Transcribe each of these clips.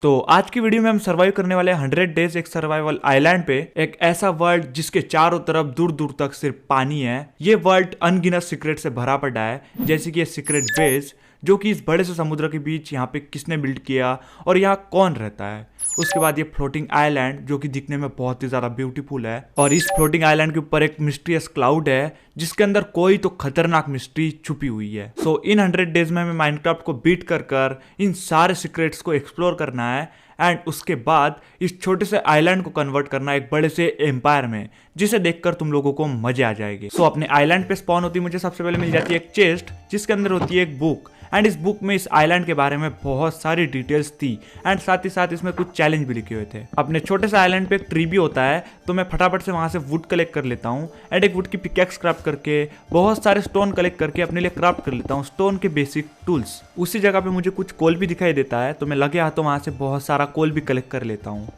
तो आज की वीडियो में हम सर्वाइव करने वाले 100 डेज एक सर्वाइवल आइलैंड पे, एक ऐसा वर्ल्ड जिसके चारों तरफ दूर दूर तक सिर्फ पानी है। ये वर्ल्ड अनगिनत सीक्रेट से भरा पड़ा है, जैसे कि ये सीक्रेट बेस जो कि इस बड़े से समुद्र के बीच यहाँ पे किसने बिल्ड किया और यहाँ कौन रहता है। उसके बाद ये फ्लोटिंग आइलैंड जो कि दिखने में बहुत ही ज्यादा ब्यूटीफुल है, और इस फ्लोटिंग आइलैंड के ऊपर एक मिस्टीरियस क्लाउड है जिसके अंदर कोई तो खतरनाक मिस्ट्री छुपी हुई है। सो इन 100 डेज में हमें माइनक्राफ्ट को बीट कर इन सारे सीक्रेट्स को एक्सप्लोर करना है, एंड उसके बाद इस छोटे से आइलैंड को कन्वर्ट करना एक बड़े से एम्पायर में, जिसे देखकर तुम लोगों को मजे आ जाएंगे। सो अपने आइलैंड पे स्पॉन होती मुझे सबसे पहले मिल जाती है एक चेस्ट जिसके अंदर होती है एक बुक, एंड इस बुक में इस आइलैंड के बारे में बहुत सारी डिटेल्स थी, एंड साथ ही साथ इसमें कुछ चैलेंज भी लिखे हुए थे। अपने छोटे से आइलैंड पे एक ट्री भी होता है, तो मैं फटाफट से वहां से वुड कलेक्ट कर लेता हूँ, एंड एक वुड की पिकैक्स क्राफ्ट करके बहुत सारे स्टोन कलेक्ट करके अपने लिए क्राफ्ट कर लेता हूँ स्टोन के बेसिक टूल्स। उसी जगह पे मुझे कुछ कोल भी दिखाई देता है, तो मैं लगे हाथों वहां से बहुत सारा कोल भी कलेक्ट कर लेता हूँ।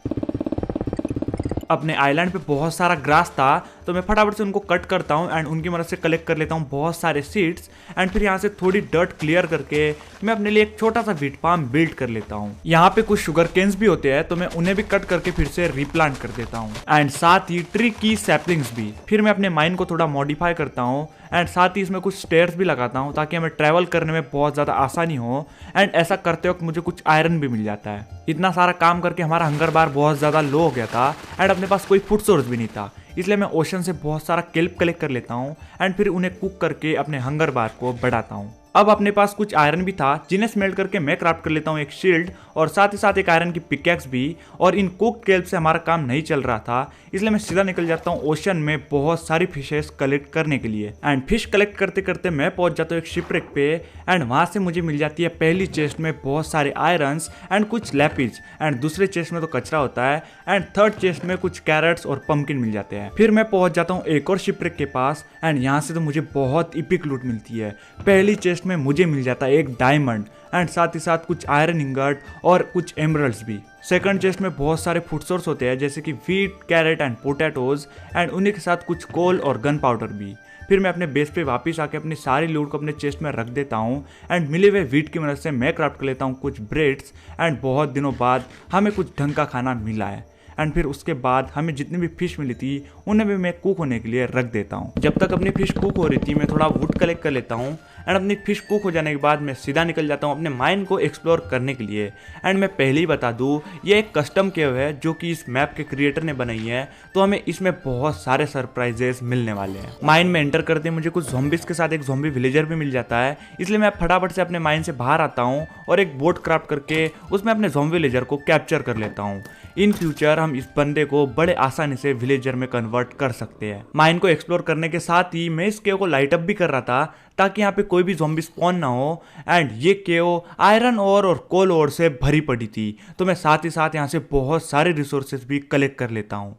अपने आइलैंड पे बहुत सारा ग्रास था, तो मैं फटाफट से उनको कट करता हूँ एंड उनकी मदद से कलेक्ट कर लेता हूँ बहुत सारे सीड्स, एंड फिर यहाँ से थोड़ी डर्ट क्लियर करके मैं अपने लिए एक छोटा सा व्हीट फार्म बिल्ड कर लेता हूँ। यहाँ पे कुछ शुगर केन्स भी होते हैं, तो मैं उन्हें भी कट करके फिर से रिप्लांट कर देता हूँ, एंड साथ ही ट्री की सैपलिंग्स भी। फिर मैं अपने माइंड को थोड़ा मॉडिफाई करता हूँ, एंड साथ ही इसमें कुछ स्टेयर्स भी लगाता हूँ ताकि हमें ट्रैवल करने में बहुत ज़्यादा आसानी हो, एंड ऐसा करते वक्त मुझे कुछ आयरन भी मिल जाता है। इतना सारा काम करके हमारा हंगर बार बहुत ज़्यादा लो हो गया था, एंड अपने पास कोई फूड सोर्स भी नहीं था, इसलिए मैं ओशन से बहुत सारा केल्प कलेक्ट कर लेता हूँ, एंड फिर उन्हें कुक करके अपने हंगर बार को बढ़ाता हूँ। अब अपने पास कुछ आयरन भी था जिन्हें स्मेल्ट करके मैं क्राफ्ट कर लेता हूँ एक शील्ड, और साथ ही साथ एक आयरन की पिकैक्स भी। और इन कुक्ड केल्प से हमारा काम नहीं चल रहा था, इसलिए मैं सीधा निकल जाता हूँ ओशन में बहुत सारी फिशेस कलेक्ट करने के लिए। एंड फिश कलेक्ट करते करते मैं पहुंच जाता हूँ एक शिपरेक पे, एंड वहां से मुझे मिल जाती है पहली चेस्ट में बहुत सारे आयरन्स एंड कुछ लैपिज, एंड दूसरे चेस्ट में तो कचरा होता है, एंड थर्ड चेस्ट में कुछ कैरेट्स और पंपकिन मिल जाते हैं। फिर मैं पहुंच जाता हूँ एक और शिपरेक के पास, एंड यहाँ से तो मुझे बहुत इपिक लूट मिलती है। पहली चेस्ट में मुझे मिल जाता है एक डायमंड, एंड साथ ही साथ कुछ आयरन इंगट और कुछ एमरल्ड्स भी। सेकंड चेस्ट में बहुत सारे फूड सोर्स होते हैं जैसे कि wheat, carrot and potatoes, and उन्हीं के साथ कुछ कोल और गन पाउडर भी। फिर मैं अपने बेस पे वापस आके अपनी सारी लूट को अपने चेस्ट में रख देता हूँ, एंड मिले हुए व्हीट की मदद से मैं क्राफ्ट कर लेता हूँ कुछ ब्रेड्स, एंड बहुत दिनों बाद हमें कुछ ढंग का खाना मिला है। एंड फिर उसके बाद हमें जितनी भी फिश मिली थी उन्हें भी मैं कुक होने के लिए रख देता हूँ। जब तक अपनी फिश कुक हो रही थी मैं थोड़ा वुड कलेक्ट कर लेता हूँ, एंड अपनी फिश कुक हो जाने के बाद मैं सीधा निकल जाता हूँ अपने माइंड को एक्सप्लोर करने के लिए। एंड मैं पहले ही बता दूँ, ये एक कस्टम केव है जो कि इस मैप के क्रिएटर ने बनाई है, तो हमें इसमें बहुत सारे सरप्राइजेस मिलने वाले हैं। माइंड में एंटर करते मुझे कुछ ज़ॉम्बीज के साथ एक ज़ॉम्बी विलेजर भी मिल जाता है, इसलिए मैं फटाफट से अपने माइंड से बाहर आता हूँ और एक बोट क्राफ्ट करके उसमें अपने ज़ॉम्बी विलेजर को कैप्चर कर लेता हूँ। इन फ्यूचर हम इस बंदे को बड़े आसानी से विलेजर में कन्वर्ट कर सकते हैं। माइंड को एक्सप्लोर करने के साथ ही मैं इस केव को लाइट अप भी कर रहा था ताकि यहाँ पे कोई भी ज़ॉम्बी स्पॉन ना हो, एंड ये केव आयरन ओर और कोल ओर से भरी पड़ी थी, तो मैं साथ ही साथ यहाँ से बहुत सारे रिसोर्सेज भी कलेक्ट कर लेता हूँ।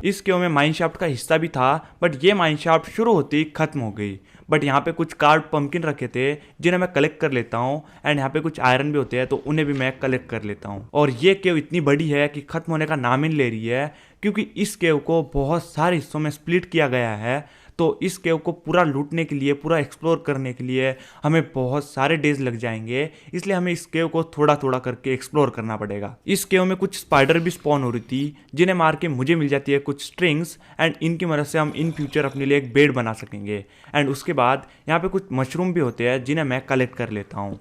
इस केव में माइनशाफ्ट का हिस्सा भी था, बट ये माइनशाफ्ट शुरू होते ही खत्म हो गई। बट यहाँ पे कुछ कार्ड पंपकिन रखे थे जिन्हें मैं कलेक्ट कर लेता हूँ, एंड यहाँ पे कुछ आयरन भी होते हैं तो उन्हें भी मैं कलेक्ट कर लेता हूँ। और ये केव इतनी बड़ी है कि खत्म होने का नाम ही नहीं ले रही है, क्योंकि इस केव को बहुत सारे हिस्सों में स्प्लिट किया गया है। तो इस केव को पूरा लूटने के लिए, पूरा एक्सप्लोर करने के लिए हमें बहुत सारे डेज लग जाएंगे, इसलिए हमें इस केव को थोड़ा थोड़ा करके एक्सप्लोर करना पड़ेगा। इस केव में कुछ स्पाइडर भी स्पॉन हो रही थी जिन्हें मार के मुझे मिल जाती है कुछ स्ट्रिंग्स, एंड इनकी मदद से हम इन फ्यूचर अपने लिए एक बेड बना सकेंगे। एंड उसके बाद यहाँ पे कुछ मशरूम भी होते हैं जिन्हें मैं कलेक्ट कर लेता हूँ।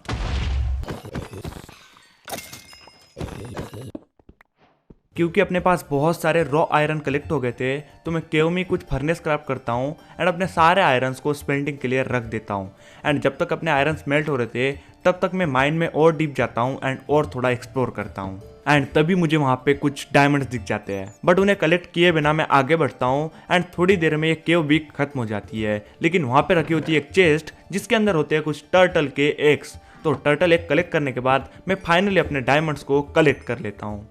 क्योंकि अपने पास बहुत सारे रॉ आयरन कलेक्ट हो गए थे, तो मैं केव में कुछ फर्नेस क्राफ्ट करता हूँ, एंड अपने सारे आयरन्स को स्मेल्टिंग के लिए रख देता हूँ। एंड जब तक अपने आयरन स्मेल्ट हो रहे थे तब तक मैं माइंड में और डीप जाता हूँ एंड और थोड़ा एक्सप्लोर करता हूँ। एंड तभी मुझे वहाँ पे कुछ डायमंड्स दिख जाते हैं, बट उन्हें कलेक्ट किए बिना मैं आगे बढ़ता हूँ, एंड थोड़ी देर में ये केव भी खत्म हो जाती है। लेकिन वहाँ पे रखी होती है एक चेस्ट जिसके अंदर होते हैं कुछ टर्टल के एग्स। तो टर्टल एग कलेक्ट करने के बाद मैं फाइनली अपने डायमंड्स को कलेक्ट कर लेता हूँ।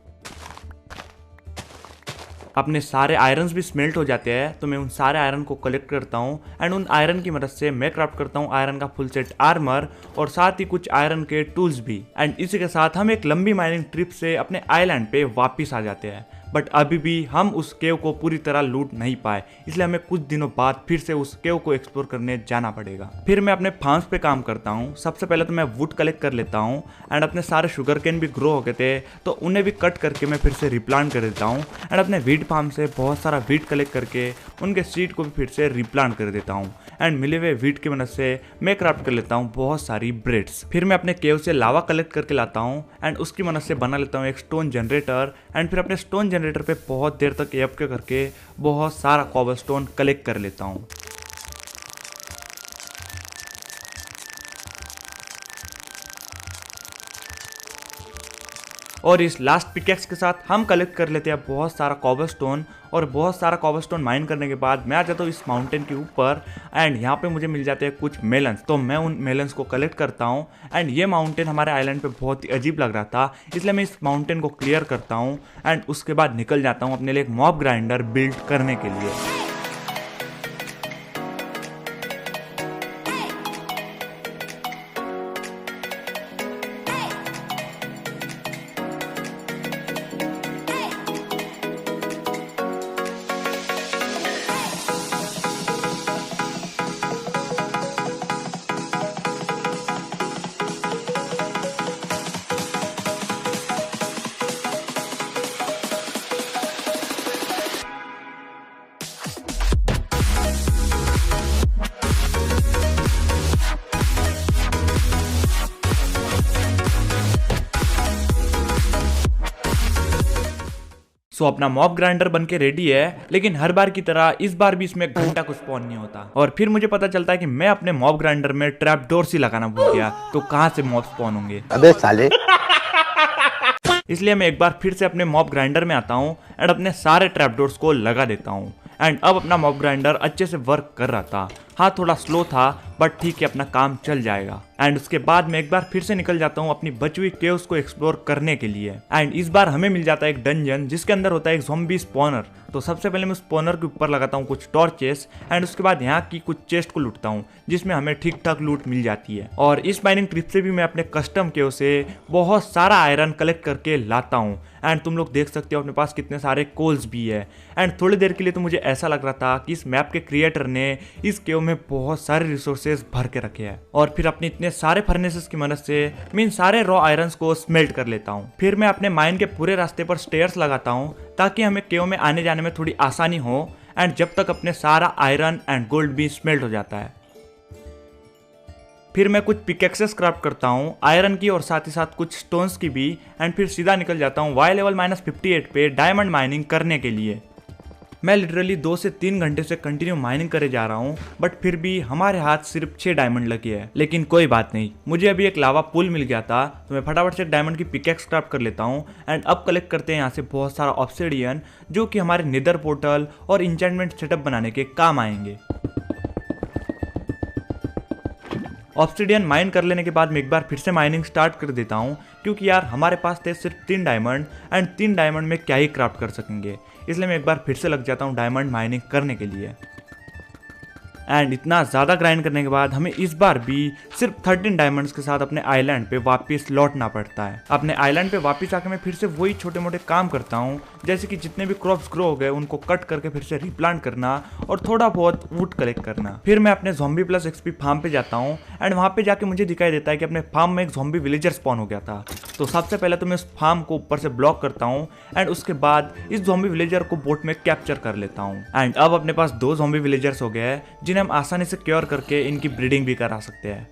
अपने सारे आयरन्स भी स्मेल्ट हो जाते हैं, तो मैं उन सारे आयरन को कलेक्ट करता हूँ, एंड उन आयरन की मदद से मैं क्राफ्ट करता हूँ आयरन का फुल सेट आर्मर, और साथ ही कुछ आयरन के टूल्स भी। एंड इसी के साथ हम एक लंबी माइनिंग ट्रिप से अपने आइलैंड पे वापिस आ जाते हैं। बट अभी भी हम उस केव को पूरी तरह लूट नहीं पाए, इसलिए हमें कुछ दिनों बाद फिर से उस केव को एक्सप्लोर करने जाना पड़ेगा। फिर मैं अपने फार्म्स पे काम करता हूँ। सबसे पहले तो मैं वुड कलेक्ट कर लेता हूँ एंड अपने सारे शुगर केन भी ग्रो हो गए थे तो उन्हें भी कट करके मैं फिर से रिप्लांट कर देता हूँ एंड अपने वीट फार्म से बहुत सारा वीट कलेक्ट करके उनके सीड को भी फिर से रिप्लांट कर देता हूँ एंड मिले हुए वीट की मदद से मैं क्राफ्ट कर लेता हूँ बहुत सारी ब्रेड्स। फिर मैं अपने केव से लावा कलेक्ट करके लाता हूँ एंड उसकी मदद से बना लेता हूँ एक स्टोन जनरेटर एंड फिर अपने स्टोन जनरेटर पे बहुत देर तक एफके करके बहुत सारा कॉबलस्टोन कलेक्ट कर लेता हूँ। और इस लास्ट पिकेक्स के साथ हम कलेक्ट कर लेते हैं बहुत सारा कॉबलस्टोन और बहुत सारा कॉबलस्टोन माइन करने के बाद मैं आ जाता हूँ इस माउंटेन के ऊपर एंड यहाँ पे मुझे मिल जाते हैं कुछ मेलन्स, तो मैं उन मेलन्स को कलेक्ट करता हूँ एंड ये माउंटेन हमारे आइलैंड पे बहुत ही अजीब लग रहा था, इसलिए मैं इस माउंटेन को क्लियर करता हूँ एंड उसके बाद निकल जाता हूँ अपने लिए एक मॉब ग्राइंडर बिल्ड करने के लिए। सो अपना मॉब ग्राइंडर बनके रेडी है, लेकिन हर बार की तरह इस बार भी इसमें घंटा कुछ स्पॉन नहीं होता और फिर मुझे पता चलता है कि मैं अपने मॉब ग्राइंडर में ट्रैप डोर ही लगाना भूल गया, तो कहां से मॉब स्पॉन होंगे। अबे साले। इसलिए मैं एक बार फिर से अपने मॉब ग्राइंडर में आता हूँ एंड अपने सारे ट्रैप डोर्स को लगा देता हूँ एंड अब अपना मॉब ग्राइंडर अच्छे से वर्क कर रहा था। हाँ थोड़ा स्लो था बट ठीक है, अपना काम चल जाएगा। एंड उसके बाद मैं एक बार फिर से निकल जाता हूँ अपनी बची हुई केव्स को एक्सप्लोर करने के लिए एंड इस बार हमें मिल जाता है एक डंजन जिसके अंदर होता है एक ज़ॉम्बी स्पॉनर। तो सबसे पहले मैं स्पॉनर के ऊपर लगाता हूँ कुछ टॉर्चेस एंड उसके बाद यहाँ की कुछ चेस्ट को लूटता हूँ जिसमें हमें ठीक ठाक लूट मिल जाती है। और इस माइनिंग ट्रिप से भी मैं अपने कस्टम केव से बहुत सारा आयरन कलेक्ट करके लाता हूँ एंड तुम लोग देख सकते हो अपने पास कितने सारे कोल्स भी है। एंड थोड़ी देर के लिए तो मुझे ऐसा लग रहा था कि इस मैप के क्रिएटर ने इस केव में बहुत सारे रिसोर्सेज भर के रखे हैं और फिर अपने इतने सारे फर्नेसेस की मदद से मैं इन सारे रॉ आयरन्स को स्मेल्ट कर लेता हूँ। फिर मैं अपने माइन के पूरे रास्ते पर स्टेयर्स लगाता हूँ ताकि हमें केव में आने जाने में थोड़ी आसानी हो एंड जब तक अपने सारा आयरन एंड गोल्ड भी स्मेल्ट हो जाता है। फिर मैं कुछ पिकेक्सेस क्राफ्ट करता हूँ आयरन की और साथ ही साथ कुछ स्टोन्स की भी एंड फिर सीधा निकल जाता हूँ वाई लेवल -58 पे डायमंड माइनिंग करने के लिए। मैं लिटरली 2 से 3 घंटे से कंटिन्यू माइनिंग करे जा रहा हूँ बट फिर भी हमारे हाथ सिर्फ 6 डायमंड लगे हैं, लेकिन कोई बात नहीं, मुझे अभी एक लावा पुल मिल गया था तो मैं फटाफट से एक डायमंड की पिकेक्स क्राफ्ट कर लेता हूँ एंड अब कलेक्ट करते हैं यहाँ से बहुत सारा ऑब्सिडियन जो कि हमारे नेदर पोर्टल और इंचेंटमेंट सेटअप बनाने के काम आएंगे। ऑब्सिडियन माइन कर लेने के बाद मैं एक बार फिर से माइनिंग स्टार्ट कर देता हूँ क्योंकि यार हमारे पास थे सिर्फ 3 डायमंड एंड 3 डायमंड में क्या ही क्राफ्ट कर सकेंगे, इसलिए मैं एक बार फिर से लग जाता हूँ डायमंड माइनिंग करने के लिए। एंड इतना ज़्यादा ग्राइंड करने के बाद हमें इस बार भी सिर्फ 13 डायमंड्स के साथ अपने आइलैंड पे वापस लौटना पड़ता है। अपने आइलैंड पे वापस आके मैं फिर से वही छोटे मोटे काम करता हूँ जैसे कि जितने भी क्रॉप्स ग्रो हो गए उनको कट करके फिर से रिप्लांट करना और थोड़ा बहुत वुड कलेक्ट करना। फिर मैं अपने ज़ॉम्बी प्लस एक्सपी फार्म पे जाता हूँ एंड वहाँ पे जाके मुझे दिखाई देता है कि अपने फार्म में एक ज़ॉम्बी विलेजर स्पॉन हो गया था। तो सबसे पहले तो मैं उस फार्म को ऊपर से ब्लॉक करता हूँ एंड उसके बाद इस ज़ॉम्बी विलेजर को बोट में कैप्चर कर लेता हूँ एंड अब अपने पास 2 ज़ॉम्बी विलेजर्स हो गए हैं जिन्हें हम आसानी से क्योर करके इनकी ब्रीडिंग भी करा सकते हैं।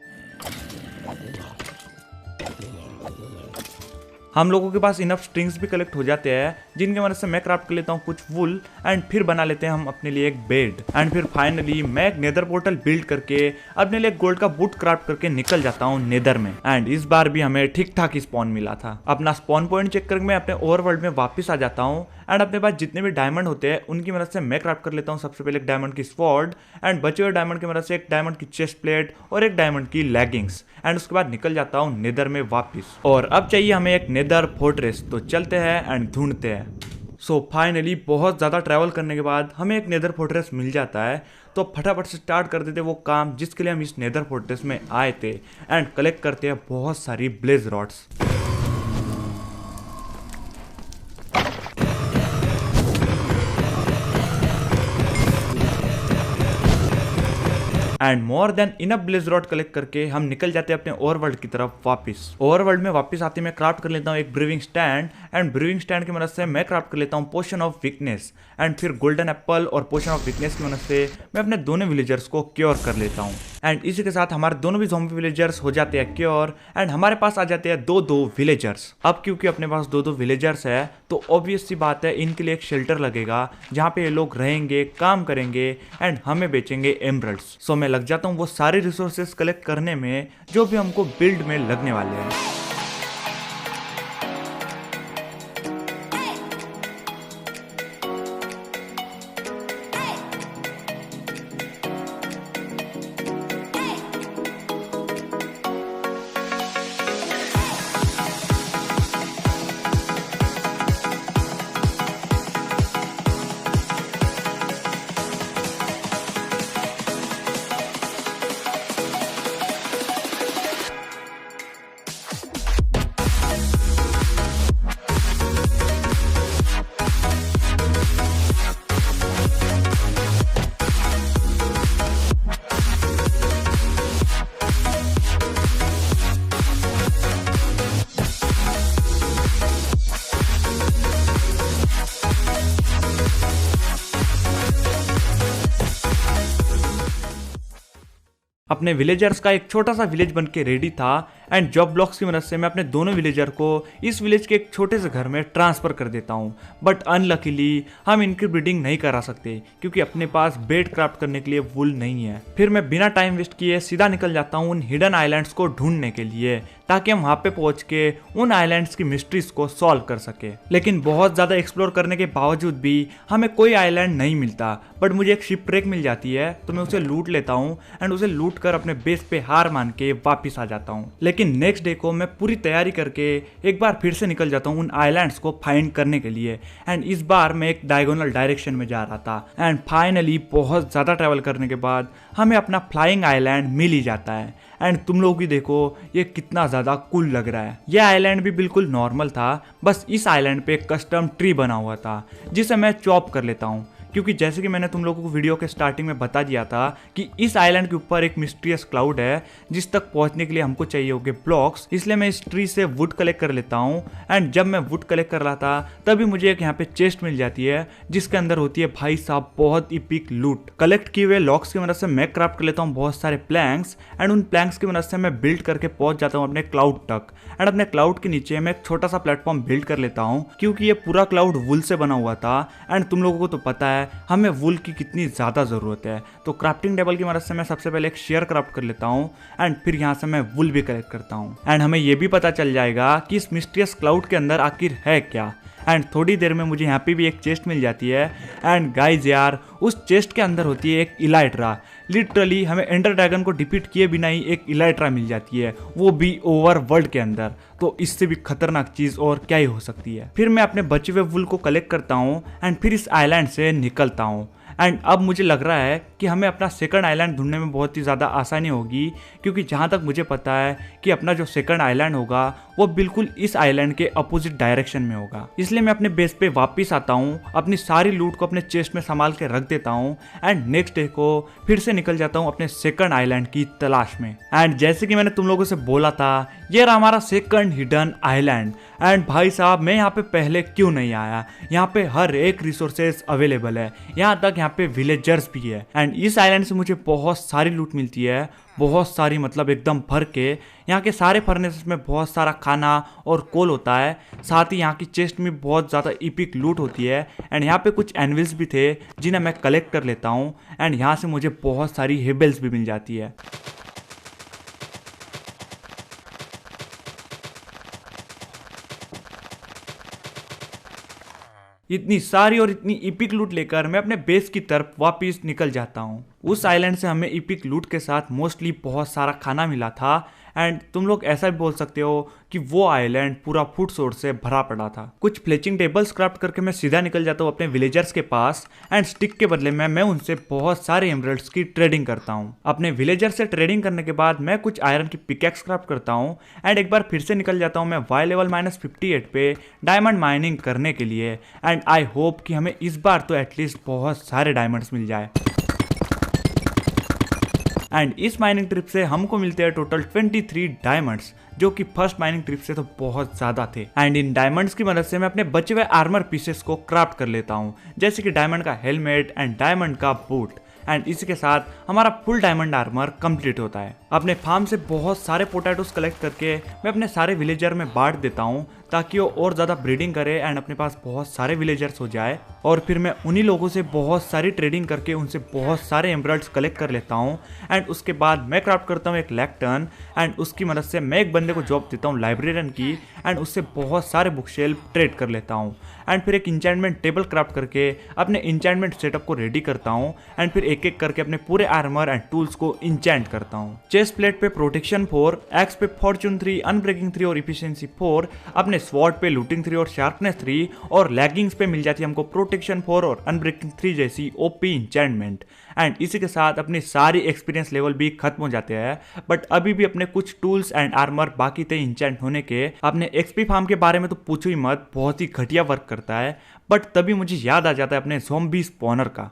हम लोगों के पास इनफ स्ट्रिंग्स भी कलेक्ट हो जाते हैं जिनकी मदद से मैं क्राफ्ट कर लेता हूँ कुछ वुल एंड फिर बना लेते हैं हम अपने लिए एक बेड एंड फिर फाइनली मैं एक नेदर पोर्टल बिल्ड करके अपने लिए गोल्ड का बूट क्राफ्ट करके निकल जाता हूँ नेदर में। एंड इस बार भी हमें ठीक ठाक ही स्पॉन मिला था। अपना स्पॉन पॉइंट चेक करके मैं अपने ओवरवर्ल्ड में वापस आ जाता हूँ एंड अपने पास जितने भी डायमंड होते हैं उनकी मदद से मैं क्राफ्ट कर लेता हूँ सबसे पहले एक डायमंड की स्वॉर्ड एंड बचे हुए डायमंड की मदद से एक डायमंड की चेस्ट प्लेट और एक डायमंड की लेगिंग्स एंड उसके बाद निकल जाता हूँ नेदर में वापस। और अब चाहिए हमें एक नेदर फोर्ट्रेस, तो चलते हैं एंड ढूंढते हैं। सो फाइनली बहुत ज़्यादा ट्रैवल करने के बाद हमें एक नेदर फोर्ट्रेस मिल जाता है, तो फटाफट से स्टार्ट कर देते वो काम जिसके लिए हम इस नेदर फोर्ट्रेस में आए थे एंड कलेक्ट करते हैं बहुत सारी blaze rods. And more than enough blaze rod collect करके हम निकल जाते हैं अपने ओवरवर्ल्ड की तरफ वापस। ओवरवर्ल्ड में वापस आते मैं क्राफ्ट कर लेता हूँ एक briefing stand, and briefing stand की मदद से मैं क्राफ्ट कर लेता हूँ पोशन ऑफ वीकनेस, एंड फिर गोल्डन एप्पल और पोशन ऑफ वीकनेस की मदद से मैं अपने दोनों विलेजर्स को क्योर कर लेता हूँ। एंड इसी के साथ हमारे दोनों भी ज़ॉम्बी विलेजर्स हो जाते हैं क्योर, एंड हमारे पास आ जाते हैं दो विलेजर्स। अब क्योंकि अपने पास दो विलेजर्स है तो ऑब्वियस सी बात है इनके लिए एक शेल्टर लगेगा जहाँ पे ये लोग रहेंगे, काम करेंगे एंड हमें बेचेंगे एमरल्ड्स। सो मैं लग जाता हूँ वो सारे रिसोर्सेज कलेक्ट करने में जो भी हमको बिल्ड में लगने वाले हैं। अपने विलेजर्स का एक छोटा सा विलेज बन के रेडी था, एंड जॉब ब्लॉक्स की मदद से मैं अपने दोनों विलेजर को इस विलेज के एक छोटे से घर में ट्रांसफर कर देता हूँ। बट अनलकीली हम इनकी ब्रीडिंग नहीं करा सकते क्योंकि अपने पास बेड क्राफ्ट करने के लिए वुल नहीं है। फिर मैं बिना टाइम वेस्ट किए सीधा निकल जाता हूँ उन हिडन आइलैंड्स को ढूंढने के लिए, ताकि हम वहां पे पहुंच के उन आइलैंड्स की मिस्ट्रीज को सॉल्व कर सके। लेकिन बहुत ज्यादा एक्सप्लोर करने के बावजूद भी हमें कोई आइलैंड नहीं मिलता, बट मुझे एक शिप ट्रेक मिल जाती है तो मैं उसे लूट लेता हूँ एंड उसे लूट कर अपने बेस पे हार मान के वापिस आ जाता हूँ। लेकिन नेक्स्ट डे को मैं पूरी तैयारी करके एक बार फिर से निकल जाता हूँ उन आइलैंड्स को फाइंड करने के लिए, एंड इस बार मैं एक डायगोनल डायरेक्शन में जा रहा था। एंड फाइनली बहुत ज्यादा ट्रैवल करने के बाद हमें अपना फ्लाइंग आइलैंड मिल ही जाता है। एंड तुम लोग भी देखो ये कितना ज़्यादा कूल लग रहा है। ये आइलैंड भी बिल्कुल नॉर्मल था, बस इस आइलैंड पे एक कस्टम ट्री बना हुआ था जिसे मैं चॉप कर लेता हूँ, क्योंकि जैसे कि मैंने तुम लोगों को वीडियो के स्टार्टिंग में बता दिया था कि इस आइलैंड के ऊपर एक मिस्टीरियस क्लाउड है जिस तक पहुंचने के लिए हमको चाहिए होंगे ब्लॉक्स। इसलिए मैं इस ट्री से वुड कलेक्ट कर लेता हूं। एंड जब मैं वुड कलेक्ट कर रहा था तभी मुझे एक यहाँ पे चेस्ट मिल जाती है जिसके अंदर होती है भाई साहब बहुत इपिक लूट। कलेक्ट किए हुए लॉक्स की मदद से मैं क्राफ्ट कर लेता हूँ बहुत सारे प्लैंक्स, एंड उन प्लैंक्स की मदद से मैं बिल्ड करके पहुंच जाता हूँ अपने क्लाउड तक। एंड अपने क्लाउड के नीचे मैं एक छोटा सा प्लेटफॉर्म बिल्ड कर लेता हूँ क्योंकि ये पूरा क्लाउड वुल से बना हुआ था, एंड तुम लोगों को तो पता है हमें वुल की कितनी ज़्यादा ज़रूरत है। तो क्राफ्टिंग टेबल की मदद से मैं सबसे पहले एक शेयर क्राफ्ट कर लेता हूँ, एंड फिर यहाँ से मैं वुल भी कलेक्ट करता हूँ। एंड हमें ये भी पता चल जाएगा कि इस मिस्टीरियस क्लाउड के अंदर आखिर है क्या। एंड थोड़ी देर में मुझे यहाँ पे भी एक चेस्ट मिल जाती है। एंड गाइज यार उस चेस्ट के अंदर होती है एक इलाइट्रा। लिटरली हमें एंडर ड्रैगन को डिफीट किए बिना ही एक इलाइट्रा मिल जाती है, वो भी ओवर वर्ल्ड के अंदर। तो इससे भी खतरनाक चीज़ और क्या ही हो सकती है। फिर मैं अपने बचे हुए वुल को कलेक्ट करता हूँ एंड फिर इस आइलैंड से निकलता हूँ। एंड अब मुझे लग रहा है कि हमें अपना सेकंड आइलैंड ढूंढने में बहुत ही ज़्यादा आसानी होगी, क्योंकि जहाँ तक मुझे पता है कि अपना जो सेकंड आइलैंड होगा वो बिल्कुल इस आइलैंड के अपोजिट डायरेक्शन में होगा। इसलिए मैं अपने बेस पे वापस आता हूँ, अपनी सारी लूट को अपने चेस्ट में संभाल के रख देता हूँ, एंड नेक्स्ट डे को फिर से निकल जाता हूँ अपने सेकंड आइलैंड की तलाश में। एंड जैसे कि मैंने तुम लोगों से बोला था ये रहा हमारा सेकंड हिडन आइलैंड। एंड भाई साहब मैं यहाँ पे पहले क्यों नहीं आया, यहाँ पे हर एक रिसोर्सेज अवेलेबल है, यहाँ तक यहाँ पे विलेजर्स भी है। एंड इस आइलैंड से मुझे बहुत सारी लूट मिलती है, बहुत सारी मतलब एकदम भर के। यहाँ के सारे फर्नेसेस में बहुत सारा खाना और कोल होता है, साथ ही यहाँ की चेस्ट में बहुत ज़्यादा इपिक लूट होती है। एंड यहाँ पे कुछ एनविल्स भी थे जिन्हें मैं कलेक्ट कर लेता हूँ, एंड यहाँ से मुझे बहुत सारी हेबल्स भी मिल जाती है। इतनी सारी और इतनी इपिक लूट लेकर मैं अपने बेस की तरफ वापस निकल जाता हूँ। उस आइलैंड से हमें इपिक लूट के साथ मोस्टली बहुत सारा खाना मिला था। एंड तुम लोग ऐसा भी बोल सकते हो कि वो आइलैंड पूरा फूड सोर्स से भरा पड़ा था। कुछ फ्लेचिंग टेबल्स क्राफ्ट करके मैं सीधा निकल जाता हूँ अपने विलेजर्स के पास, एंड स्टिक के बदले में मैं उनसे बहुत सारे एमरल्ड्स की ट्रेडिंग करता हूँ। अपने विलेजर से ट्रेडिंग करने के बाद मैं कुछ आयरन की पिकैक्स क्राफ्ट करता हूँ, एंड एक बार फिर से निकल जाता हूँ मैं वाई लेवल -58 पे डायमंड माइनिंग करने के लिए। एंड आई होप कि हमें इस बार तो एटलीस्ट बहुत सारे डायमंड्स मिल जाए। एंड इस माइनिंग ट्रिप से हमको मिलते हैं टोटल 23 डायमंड्स, जो कि फर्स्ट माइनिंग ट्रिप से तो बहुत ज्यादा थे। एंड इन डायमंड्स की मदद से मैं अपने बचे हुए आर्मर पीसेस को क्राफ्ट कर लेता हूँ, जैसे कि डायमंड का हेलमेट एंड डायमंड का बूट। एंड इसी के साथ हमारा फुल डायमंड आर्मर कंप्लीट होता है। अपने फार्म से बहुत सारे पोटैटोस कलेक्ट करके मैं अपने सारे विलेजर में बांट देता हूँ, ताकि वो और ज़्यादा ब्रीडिंग करे एंड अपने पास बहुत सारे विलेजर्स हो जाए। और फिर मैं उन्हीं लोगों से बहुत सारी ट्रेडिंग करके उनसे बहुत सारे एमराल्ड्स कलेक्ट कर लेता हूँ। एंड उसके बाद मैं क्राफ्ट करता हूँ एक लैक्टन, एंड उसकी मदद से मैं एक बंदे को जॉब देता हूँ लाइब्रेरियन की, एंड उससे बहुत सारे बुक शेल्फ ट्रेड कर लेता हूँ। एंड फिर एक इंचैंटमेंट टेबल क्राफ्ट करके अपने इंचैंटमेंट सेटअप को रेडी करता हूँ। एंड फिर एक एक करके अपने पूरे आर्मर एंड टूल्स को इंचैंट करता हूँ। चेस्ट प्लेट पे प्रोटेक्शन 4, एक्स पे फॉर्चून 3, अनब्रेकिंग 3 और इफिशिएंसी 4, अपने स्वॉर्ड पे लूटिंग 3 और शार्पनेस 3, और लेगिंग्स पे मिल जाती है हमको प्रोटेक्शन 4 और अनब्रेकिंग 3 जैसी ओपी इंचैंटमेंट। एंड इसी के साथ अपनी सारी एक्सपीरियंस लेवल भी खत्म हो जाते हैं, बट अभी भी अपने कुछ टूल्स एंड आर्मर बाकी थे इंचैंट होने के। अपने एक्सपी फार्म के बारे में तो पूछो ही मत, बहुत ही घटिया वर्क करता है। बट तभी मुझे याद आ जाता है अपने ज़ॉम्बी स्पॉनर का।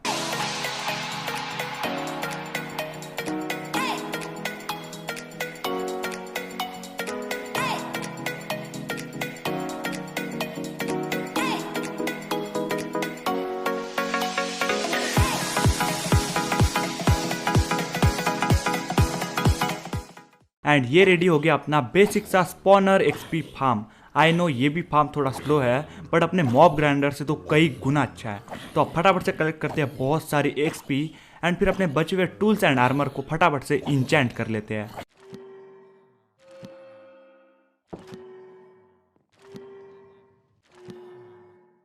एंड ये रेडी हो गया अपना बेसिक सा spawner XP farm. I know ये भी फार्म थोड़ा स्लो है, बट अपने मॉब ग्राइंडर से तो कई गुना अच्छा है। तो अब फटाफट से कलेक्ट करते हैं बहुत सारी एक्सपी, एंड फिर अपने बचे हुए टूल्स एंड आर्मर को फटाफट से इंचैंट कर लेते हैं।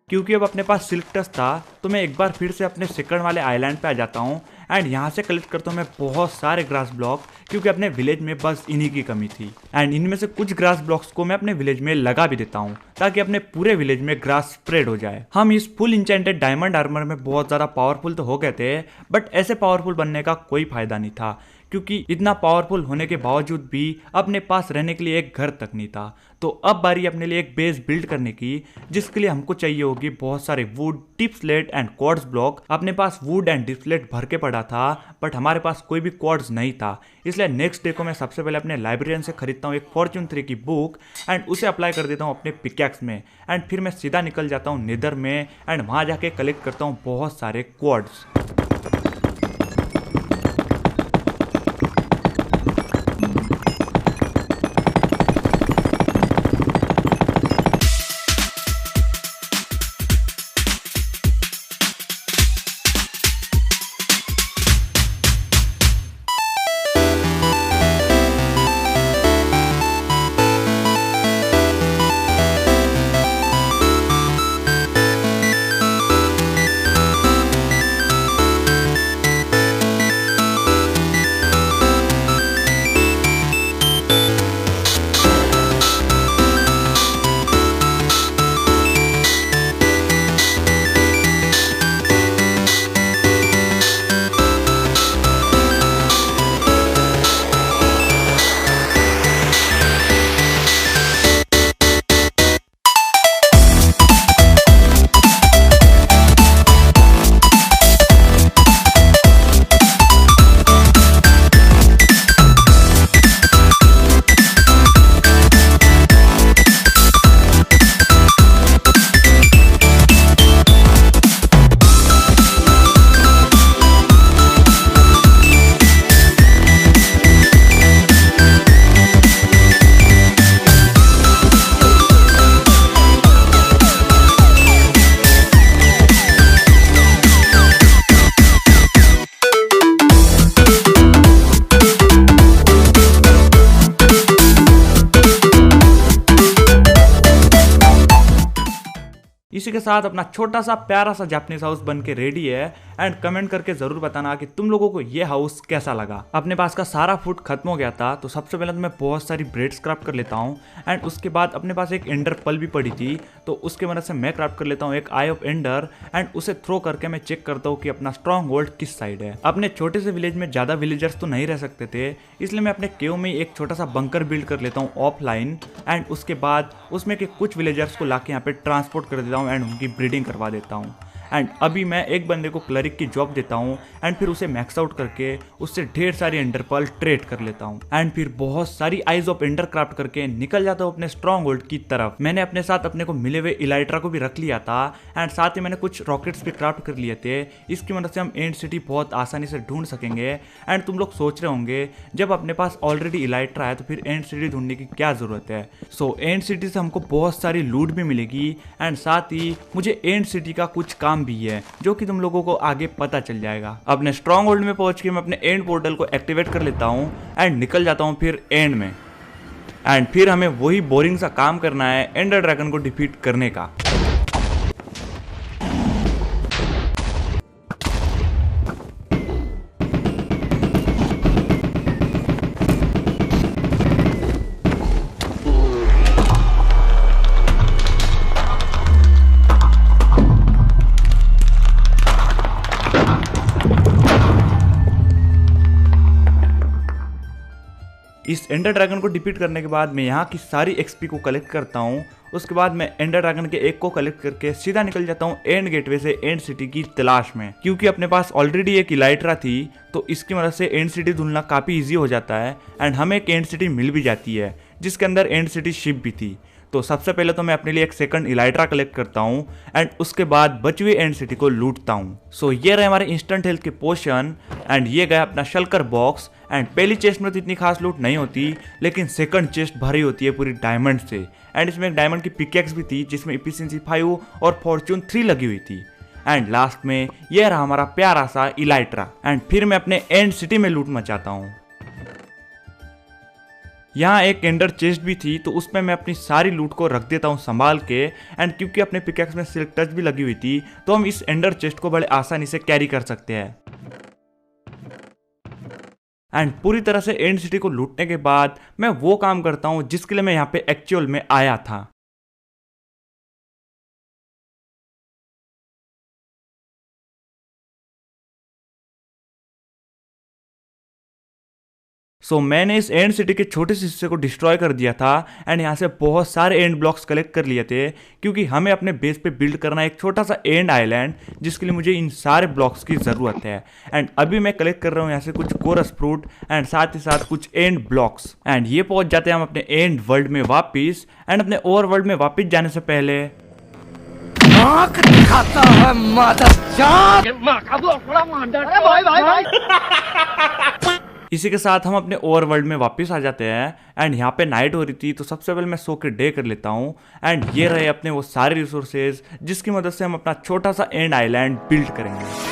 क्योंकि अब अपने पास सिल्क टच था, तो मैं एक बार फिर से अपने सेकंड वाले आइलैंड पे आ जाता हूँ, एंड यहाँ से कलेक्ट करता हूँ मैं बहुत सारे ग्रास ब्लॉक, क्योंकि अपने विलेज में बस इन्हीं की कमी थी। एंड इनमें से कुछ ग्रास ब्लॉक्स को मैं अपने विलेज में लगा भी देता हूँ, ताकि अपने पूरे विलेज में ग्रास स्प्रेड हो जाए। हम इस फुल इंचेंटेड डायमंड आर्मर में बहुत ज़्यादा पावरफुल तो हो गए थे, बट ऐसे पावरफुल बनने का कोई फायदा नहीं था, क्योंकि इतना पावरफुल होने के बावजूद भी अपने पास रहने के लिए एक घर तक नहीं था। तो अब बारी अपने लिए एक बेस बिल्ड करने की, जिसके लिए हमको चाहिए होगी बहुत सारे would, tip slate and quartz block. अपने पास वुड एंड टिप स्लेट भर के पड़ा था, बट हमारे पास कोई भी क्वार्ट्ज नहीं था। इसलिए नेक्स्ट डे को मैं सबसे पहले अपने लाइब्रेरियन से खरीदता हूँ एक फॉर्चून 3 की बुक, एंड उसे अप्लाई कर देता हूँ अपने पिकैक्स में। एंड फिर मैं सीधा निकल जाता हूँ नेदर में, एंड वहाँ जाके कलेक्ट करता हूँ बहुत सारे क्वार्ट्ज। इसी के साथ अपना छोटा सा प्यारा सा जापानीज हाउस बन के रेडी है। एंड कमेंट करके जरूर बताना कि तुम लोगों को ये हाउस कैसा लगा। अपने पास का सारा फूड खत्म हो गया था, तो सबसे पहले तो मैं बहुत सारी ब्रेड्स क्राफ्ट कर लेता हूँ। एंड उसके बाद अपने पास एक एंडर पल भी पड़ी थी, तो उसके मदद से मैं क्राफ्ट कर लेता हूँ एक आई ऑफ एंडर। एंड उसे थ्रो करके मैं चेक करता हूँ कि अपना स्ट्रॉन्ग होल्ड किस साइड है। अपने छोटे से विलेज में ज्यादा विलेजर्स तो नहीं रह सकते थे, इसलिए मैं अपने केव में एक छोटा सा बंकर बिल्ड कर लेता हूँ ऑफलाइन। एंड उसके बाद उसमें के कुछ विलेजर्स को लाके यहाँ पे ट्रांसपोर्ट कर देता हूँ एंड उनकी ब्रीडिंग करवा देता हूँ। एंड अभी मैं एक बंदे को क्लरिक की जॉब देता हूँ एंड फिर उसे मैक्स आउट करके उससे ढेर सारी एंडर पर्ल ट्रेड कर लेता हूँ एंड फिर बहुत सारी आइज ऑफ एंडर क्राफ्ट करके निकल जाता हूँ अपने स्ट्रॉन्ग होल्ड की तरफ। मैंने अपने साथ अपने को मिले हुए इलाइट्रा को भी रख लिया था एंड साथ ही मैंने कुछ रॉकेट्स भी क्राफ्ट कर लिए थे। इसकी मदद से हम एंड सिटी बहुत आसानी से ढूंढ सकेंगे। एंड तुम लोग सोच रहे होंगे जब अपने पास ऑलरेडी इलाइट्रा है तो फिर एंड सिटी ढूंढने की क्या जरूरत है। सो एंड सिटी से हमको बहुत सारी लूट भी मिलेगी एंड साथ ही मुझे एंड सिटी का कुछ काम भी है जो कि तुम लोगों को आगे पता चल जाएगा। अपने स्ट्रॉन्ग होल्ड में पहुंच के मैं अपने एंड पोर्टल को एक्टिवेट कर लेता हूँ एंड निकल जाता हूँ फिर एंड में। एंड फिर हमें वही बोरिंग सा काम करना है एंडर ड्रैगन को डिफीट करने का। इस एंडर ड्रैगन को डिफीट करने के बाद मैं यहाँ की सारी एक्सपी को कलेक्ट करता हूँ। उसके बाद मैं एंडर ड्रैगन के एक को कलेक्ट करके सीधा निकल जाता हूँ एंड गेटवे से एंड सिटी की तलाश में। क्योंकि अपने पास ऑलरेडी एक इलाइट्रा थी तो इसकी मदद से एंड सिटी ढूंढना काफी इजी हो जाता है एंड हमें एक एंड सिटी मिल भी जाती है जिसके अंदर एंड सिटी शिप भी थी। तो सबसे पहले तो मैं अपने लिए एक सेकंड इलाइट्रा कलेक्ट करता हूँ एंड उसके बाद बची हुई एंड सिटी को लूटता हूँ। सो ये रहे हमारे इंस्टेंट हेल्थ के पोशन एंड ये गया अपना शल्कर बॉक्स। एंड पहली चेस्ट में तो इतनी खास लूट नहीं होती लेकिन सेकंड चेस्ट भरी होती है पूरी डायमंड से एंड इसमें एक डायमंड की पिकेक्स भी थी जिसमें इफिशिएंसी 5 और फॉर्च्यून 3 लगी हुई थी। एंड लास्ट में यह रहा हमारा प्यारा सा इलाइट्रा एंड फिर मैं अपने एंड सिटी में लूट मचाता हूँ। यहाँ एक एंडर चेस्ट भी थी तो उसमें मैं अपनी सारी लूट को रख देता हूँ संभाल के एंड क्योंकि अपने पिकेक्स में सिल्क टच भी लगी हुई थी तो हम इस एंडर चेस्ट को बड़े आसानी से कैरी कर सकते हैं। एंड पूरी तरह से एंड सिटी को लूटने के बाद मैं वो काम करता हूँ जिसके लिए मैं यहाँ पे एक्चुअल में आया था। सो मैंने इस एंड सिटी के छोटे से हिस्से को डिस्ट्रॉय कर दिया था एंड यहाँ से बहुत सारे एंड ब्लॉक्स कलेक्ट कर लिए थे क्योंकि हमें अपने बेस पे बिल्ड करना है एक छोटा सा एंड आइलैंड जिसके लिए मुझे इन सारे ब्लॉक्स की ज़रूरत है। एंड अभी मैं कलेक्ट कर रहा हूँ यहाँ से कुछ कोरस फ्रूट एंड साथ ही साथ कुछ एंड ब्लॉक्स एंड ये पहुंच जाते हैं हम अपने एंड वर्ल्ड में वापिस। एंड अपने ओवर वर्ल्ड में वापिस जाने से पहले दिखाता है इसी के साथ हम अपने ओवर वर्ल्ड में वापस आ जाते हैं एंड यहाँ पे नाइट हो रही थी तो सबसे पहले मैं सो के डे कर लेता हूँ एंड ये रहे अपने वो सारे रिसोर्सेज जिसकी मदद से हम अपना छोटा सा एंड आइलैंड बिल्ड करेंगे।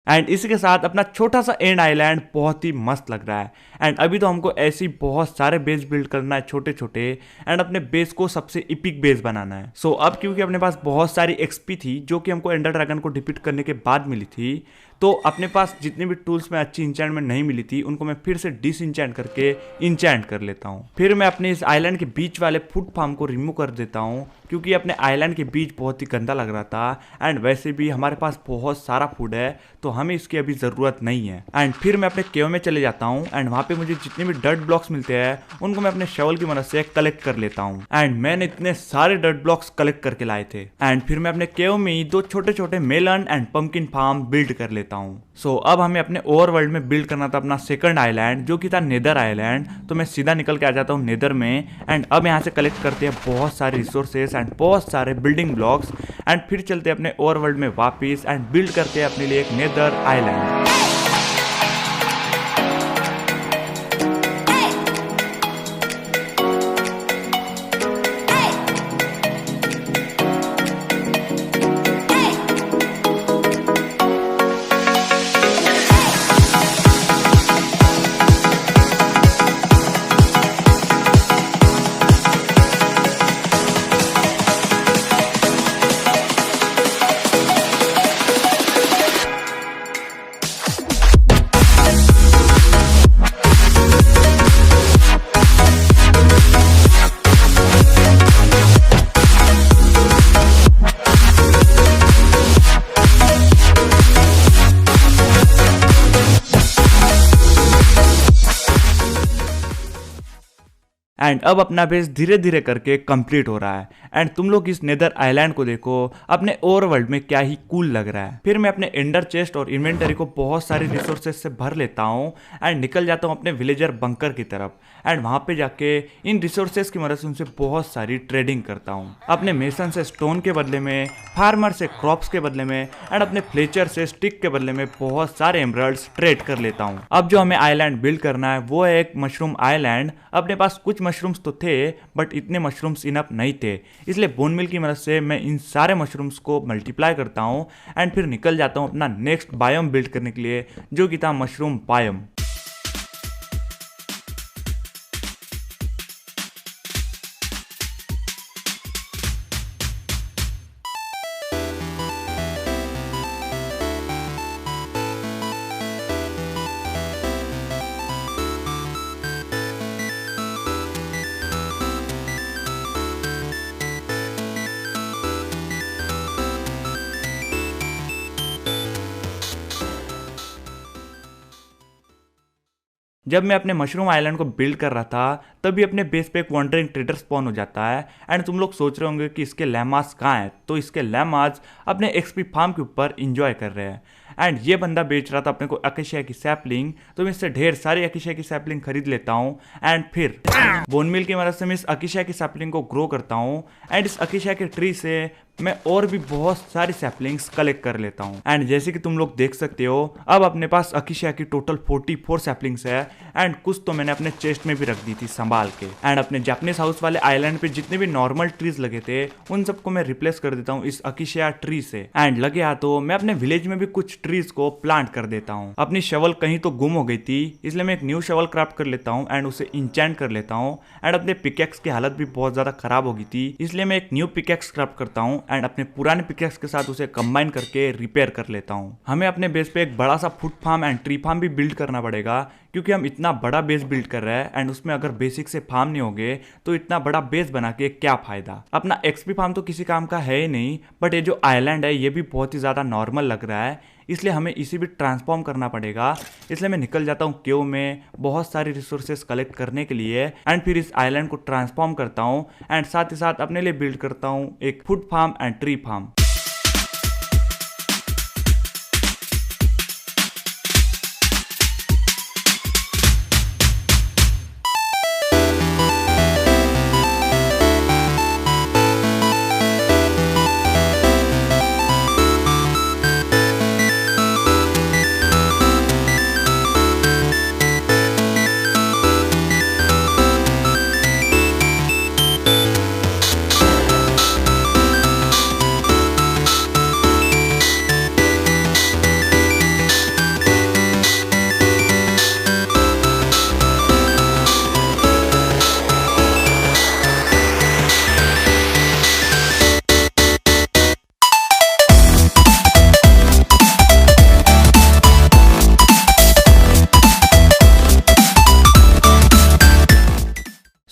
एंड इसी के साथ अपना छोटा सा एंड आइलैंड बहुत ही मस्त लग रहा है। एंड अभी तो हमको ऐसी बहुत सारे बेस बिल्ड करना है छोटे छोटे एंड अपने बेस को सबसे इपिक बेस बनाना है। सो अब क्योंकि अपने पास बहुत सारी एक्सपी थी जो कि हमको एंडर ड्रैगन को डिफीट करने के बाद मिली थी तो अपने पास जितने भी टूल्स में अच्छी इंचैंटमेंट नहीं मिली थी उनको मैं फिर से डिसइंचैंट करके इंचैंट कर लेता हूँ। फिर मैं अपने इस आइलैंड के बीच वाले फूड फार्म को रिमूव कर देता हूँ क्योंकि अपने आइलैंड के बीच बहुत ही गंदा लग रहा था एंड वैसे भी हमारे पास बहुत सारा फूड है तो हमें इसकी अभी ज़रूरत नहीं है। एंड फिर मैं अपने केव में चले जाता हूँ एंड वहाँ पे मुझे जितने भी डर्ट ब्लॉक्स मिलते हैं उनको मैं अपने शवल की मदद से कलेक्ट कर लेता हूँ। एंड मैंने इतने सारे डर्ट ब्लॉक्स कलेक्ट करके लाए थे एंड फिर मैं अपने केव में ही 2 छोटे छोटे melon and pumpkin farm build कर लेता हूँ। सो अब हमें अपने ओवर वर्ल्ड में बिल्ड करना था अपना सेकंड आइलैंड जो कि था नेदर आइलैंड। तो मैं सीधा निकल के आ जाता हूँ नेदर में एंड अब यहाँ से कलेक्ट करते हैं बहुत सारे रिसोर्सेस एंड बहुत सारे बिल्डिंग ब्लॉक्स एंड फिर चलते हैं अपने ओवर वर्ल्ड में वापिस एंड बिल्ड करते हैं अपने लिए एक नेदर आइलैंड। एंड अब अपना बेस धीरे धीरे करके कंप्लीट हो रहा है। एंड तुम लोग इस नेदर आइलैंड को देखो, अपने ओवरवर्ल्ड में क्या ही कूल लग रहा है। फिर मैं अपने एंडर चेस्ट और इन्वेंटरी को बहुत सारी रिसोर्सेज से भर लेता हूँ एंड निकल जाता हूँ अपने विलेजर बंकर की तरफ। एंड वहां पे जाके इन रिसोर्सेज की मदद से उनसे बहुत सारी ट्रेडिंग करता हूँ, अपने मेसन से स्टोन के बदले में, फार्मर से क्रॉप्स के बदले में, एंड अपने फ्लेचर से स्टिक के बदले में बहुत सारे एमराल्ड्स ट्रेड कर लेता हूँ। अब जो हमें आइलैंड बिल्ड करना है वो है एक मशरूम आइलैंड। अपने पास कुछ मशरूम्स तो थे बट इतने मशरूम्स इनफ नहीं थे, इसलिए बोन मिल की मदद से मैं इन सारे मशरूम्स को मल्टीप्लाई करता हूँ एंड फिर निकल जाता हूँ अपना नेक्स्ट बायोम बिल्ड करने के लिए, जो कि था मशरूम बायोम। जब मैं अपने मशरूम आइलैंड को बिल्ड कर रहा था तभी अपने बेस पे एक वंडरिंग ट्रेडर स्पॉन हो जाता है। एंड तुम लोग सोच रहे होंगे कि इसके लैमास कहाँ हैं, तो इसके लैमास अपने एक्सपी फार्म के ऊपर इंजॉय कर रहे हैं। एंड ये बंदा बेच रहा था अपने को अकेशिया की सैपलिंग, तो मैं इससे ढेर सारी अकेशिया की सैपलिंग खरीद लेता हूँ एंड फिर बोन मिल की मदद से मैं इस अकेशिया की सैपलिंग को ग्रो करता हूँ। एंड इस अकेशिया के ट्री से मैं और भी बहुत सारी सैपलिंग्स कलेक्ट कर लेता हूँ। एंड जैसे कि तुम लोग देख सकते हो अब अपने पास अकेशिया की टोटल 44 सैपलिंग्स है एंड कुछ तो मैंने अपने चेस्ट में भी रख दी थी संभाल के। एंड अपने जापानीज हाउस वाले आइलैंड पे जितने भी नॉर्मल ट्रीज लगे थे उन सबको मैं रिप्लेस कर देता हूँ इस अकेशिया ट्री से। एंड लगे हाथ तो मैं अपने विलेज में भी कुछ ट्रीज को प्लांट कर देता हूँ। अपनी शवल कहीं तो गुम हो गई थी, इसलिए मैं एक न्यू शवल क्राफ्ट कर लेता हूँ एंड उसे इंचेंट कर लेता हूँ। एंड अपने पिकेक्स की हालत भी बहुत ज्यादा खराब हो गई थी, इसलिए मैं एक न्यू पिकेक्स क्राफ्ट करता हूँ एंड अपने पुराने पिकेक्स के साथ उसे कंबाइन करके रिपेयर कर लेता हूँ। हमें अपने बेस पे एक बड़ा सा food farm and tree farm भी बिल्ड करना पड़ेगा, क्योंकि हम इतना बड़ा बेस बिल्ड कर रहे हैं एंड उसमें अगर बेसिक से फार्म नहीं होंगे तो इतना बड़ा बेस बना के क्या फायदा। अपना एक्सपी फार्म तो किसी काम का है ही नहीं, बट ये जो आइलैंड है ये भी बहुत ही ज्यादा नॉर्मल लग रहा है, इसलिए हमें इसे भी ट्रांसफॉर्म करना पड़ेगा। इसलिए मैं निकल जाता हूँ केव में बहुत सारी रिसोर्सेस कलेक्ट करने के लिए एंड फिर इस आइलैंड को ट्रांसफॉर्म करता हूँ एंड साथ ही साथ अपने लिए बिल्ड करता हूँ एक food farm and tree farm.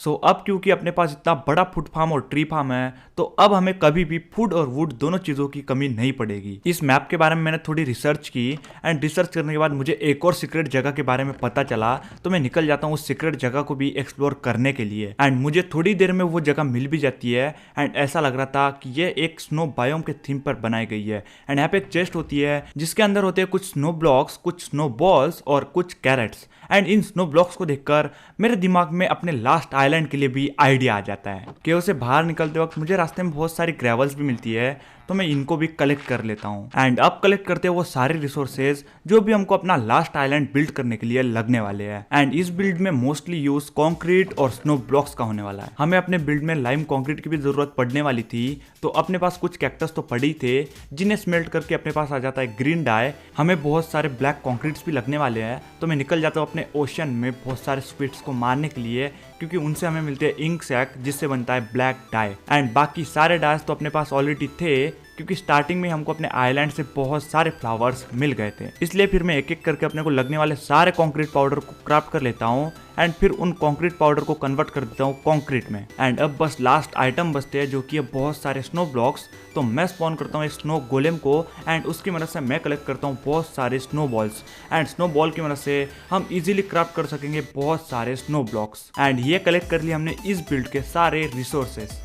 So अब क्योंकि अपने पास इतना बड़ा फूड फार्म और ट्री फार्म है तो अब हमें कभी भी फूड और वुड दोनों चीजों की कमी नहीं पड़ेगी। इस मैप के बारे में मैंने थोड़ी रिसर्च की एंड रिसर्च करने के बाद मुझे एक और सीक्रेट जगह के बारे में पता चला, तो मैं निकल जाता हूँ उस सीक्रेट जगह को भी एक्सप्लोर करने के लिए। एंड मुझे थोड़ी देर में वो जगह मिल भी जाती है एंड ऐसा लग रहा था कि ये एक स्नो बायोम के थीम पर बनाई गई है। एंड यहाँ पे एक चेस्ट होती है जिसके अंदर होते हैं कुछ स्नो ब्लॉक्स, कुछ स्नो बॉल्स और कुछ कैरेट्स। एंड इन स्नो ब्लॉक्स को देखकर मेरे दिमाग में अपने लास्ट आइलैंड के लिए भी आइडिया आ जाता है। केव से बाहर निकलते वक्त मुझे रास्ते में बहुत सारी ग्रेवल्स भी मिलती है, तो मैं इनको भी कलेक्ट कर लेता हूँ। एंड अब कलेक्ट करते हैं वो सारे रिसोर्सेज जो भी हमको अपना लास्ट आइलैंड बिल्ड करने के लिए लगने वाले हैं। एंड इस बिल्ड में मोस्टली यूज कंक्रीट और स्नो ब्लॉक्स का होने वाला है। हमें अपने बिल्ड में लाइम कंक्रीट की भी जरूरत पड़ने वाली थी, तो अपने पास कुछ कैक्टस तो पड़े ही थे जिन्हें स्मेल्ट करके अपने पास आ जाता है ग्रीन डाई। हमें बहुत सारे ब्लैक कंक्रीट्स भी लगने वाले हैं, तो मैं निकल जाता हूँ अपने ओशन में बहुत सारे स्क्विड्स को मारने के लिए, क्योंकि उनसे हमें मिलते हैं इंक सैक जिससे बनता है ब्लैक डाई। एंड बाकी सारे डाइस तो अपने पास ऑलरेडी थे, क्योंकि स्टार्टिंग में हमको अपने आइलैंड से बहुत सारे फ्लावर्स मिल गए थे। इसलिए फिर मैं एक एक करके अपने को लगने वाले सारे कंक्रीट पाउडर को क्राफ्ट कर लेता हूँ एंड फिर उन कंक्रीट पाउडर को कन्वर्ट कर देता हूँ कंक्रीट में। एंड अब बस लास्ट आइटम बचते हैं जो कि है बहुत सारे स्नो ब्लॉक्स। तो मैं स्पॉन करता हूँ एक स्नो गोलेम को एंड उसकी मदद से मैं कलेक्ट करता हूँ बहुत सारे snow balls and snow ball की मदद से हम इजीली क्राफ्ट कर सकेंगे बहुत सारे स्नो ब्लॉक्स। एंड ये कलेक्ट कर लिए हमने इस बिल्ड के सारे रिसोर्सेस।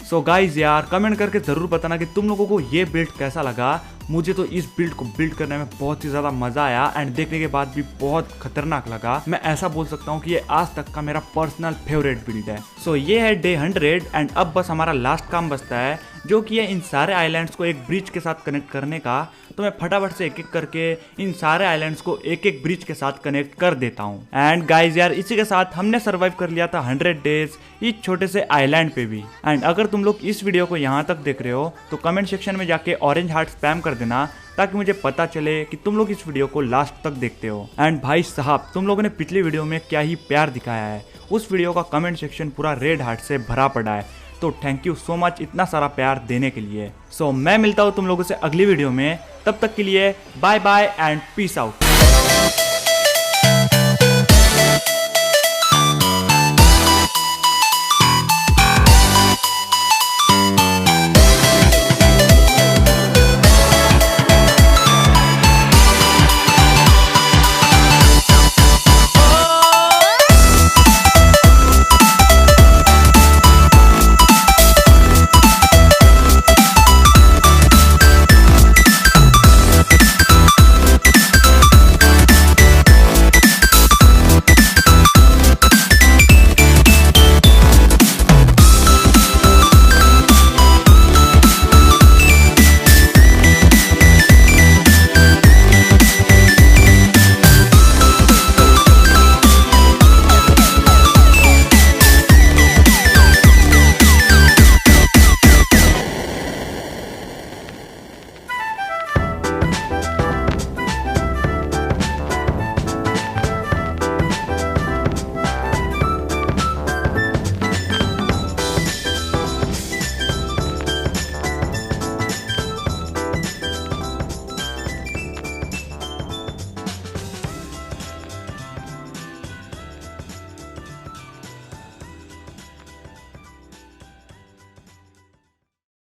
सो गाइज यार कमेंट करके जरूर बताना कि तुम लोगों को ये बिल्ड कैसा लगा। मुझे तो इस बिल्ड को बिल्ड करने में बहुत ही ज्यादा मजा आया एंड देखने के बाद भी बहुत खतरनाक लगा। मैं ऐसा बोल सकता हूँ कि ये आज तक का मेरा पर्सनल फेवरेट बिल्ड है। सो ये है डे 100 एंड अब बस हमारा लास्ट काम बचता है जो कि है इन सारे आइलैंड्स को एक ब्रिज के साथ कनेक्ट करने का। तो मैं फटाफट से एक एक करके इन सारे आइलैंड्स को एक एक ब्रिज के साथ कनेक्ट कर देता हूँ। एंड गाइज यार इसी के साथ हमने सर्वाइव कर लिया था 100 डेज इस छोटे से आइलैंड पे भी। एंड अगर तुम लोग इस वीडियो को यहाँ तक देख रहे हो तो कमेंट सेक्शन में जाके ऑरेंज हार्ट स्पैम कर देना ताकि मुझे पता चले कि तुम लोग इस वीडियो को लास्ट तक देखते हो। एंड भाई साहब तुम लोगों ने पिछली वीडियो में क्या ही प्यार दिखाया है, उस वीडियो का कमेंट सेक्शन पूरा रेड हार्ट से भरा पड़ा है। तो थैंक यू सो मच इतना सारा प्यार देने के लिए। सो मैं मिलता हूँ तुम लोगों से अगली वीडियो में, तब तक के लिए bye bye and peace out.